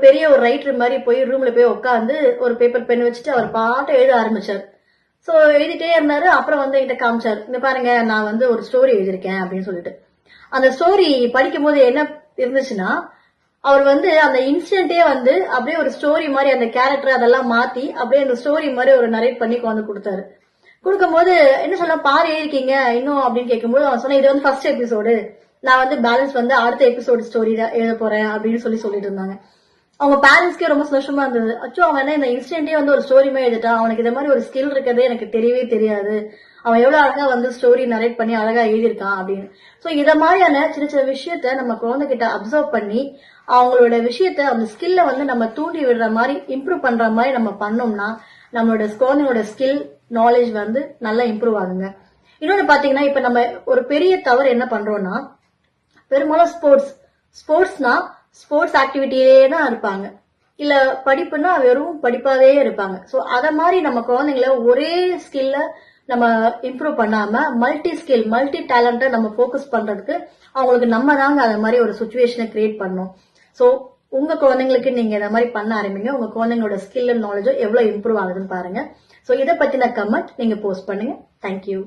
பெரிய ஒரு ரைட்டர் மாதிரி போய் ரூம்ல போய் உட்காந்து ஒரு பேப்பர் பென் வச்சுட்டு அவர் பாட்டு எழுத ஆரம்பிச்சார். சோ எழுதிட்டே இருந்தாரு. அப்புறம் வந்து என்கிட்ட காமிச்சார், இந்த பாருங்க நான் வந்து ஒரு ஸ்டோரி எழுதியிருக்கேன் அப்படின்னு சொல்லிட்டு. அந்த ஸ்டோரி படிக்கும் போது என்ன இருந்துச்சுன்னா, அவர் வந்து அந்த இன்சிடென்ட்டே வந்து அப்படியே ஒரு ஸ்டோரி மாதிரி அந்த கேரக்டர் அதெல்லாம் மாத்தி அப்படியே அந்த ஸ்டோரி மாதிரி ஒரு நரேட் பண்ணி வந்து கொடுத்தாரு. கொடுக்கும்போது என்ன சொல்ல பாரு எழுதிருக்கீங்க இன்னும் அப்படின்னு கேட்கும்போது அவன் சொன்ன இது வந்து ஃபர்ஸ்ட் எபிசோடு, நான் வந்து பேலன்ஸ் வந்து அடுத்த எபிசோடு ஸ்டோரி தான் எழுத போறேன் அப்படின்னு சொல்லிட்டு இருந்தாங்க. அவங்க பேரண்ட்ஸ்க்கே ரொம்ப சந்தோஷமா இருந்தது. அச்சோ அவன் என்ன இந்த இன்சிடென்ட்டே வந்து ஒரு ஸ்டோரி மாதிரி எழுதிட்டான், அவனுக்கு இந்த மாதிரி ஒரு ஸ்கில் இருக்கிறதே எனக்கு தெரியவே தெரியாது, அவன் எவ்வளவு அழகா வந்து ஸ்டோரி நரேட் பண்ணி அழகா எழுதியிருக்கான் அப்படின்னு. சோ இத மாதிரியான சின்ன சின்ன விஷயத்த நம்ம குழந்தைகிட்ட அப்சர்வ் பண்ணி அவங்களோட விஷயத்த அந்த ஸ்கில்ல வந்து நம்ம தூண்டி விடுற மாதிரி இம்ப்ரூவ் பண்ற மாதிரி நம்ம பண்ணோம்னா நம்மளோட குழந்தைங்களோட ஸ்கில் நாலேஜ் வந்து நல்லா இம்ப்ரூவ் ஆகுங்க. இன்னொன்னு பாத்தீங்கன்னா இப்ப நம்ம ஒரு பெரிய தவறு என்ன பண்றோம்னா, பெரும்பாலும் ஸ்போர்ட்ஸ்னா ஸ்போர்ட்ஸ் ஆக்டிவிட்டியே தான் இருப்பாங்க, இல்ல படிப்புன்னா வெறும் படிப்பாவே இருப்பாங்க. சோ அத மாதிரி நம்ம குழந்தைங்கள ஒரே ஸ்கில்ல நம்ம இம்ப்ரூவ் பண்ணாம மல்டி ஸ்கில் மல்டி டேலண்ட நம்ம போக்கஸ் பண்றதுக்கு அவங்களுக்கு நம்ம தாங்க அத மாதிரி ஒரு சுச்சுவேஷனை கிரியேட் பண்ணணும். சோ உங்க குழந்தைங்களுக்கு நீங்க இந்த மாதிரி பண்ண ஆரம்பிங்க. உங்க குழந்தைங்களோட ஸ்கில் அண்ட் நாலேஜோ எவ்வளவு இம்ப்ரூவ் ஆகுதுன்னு பாருங்க. சோ இதை பத்தின கமெண்ட் நீங்க போஸ்ட் பண்ணுங்க. தேங்க்யூ.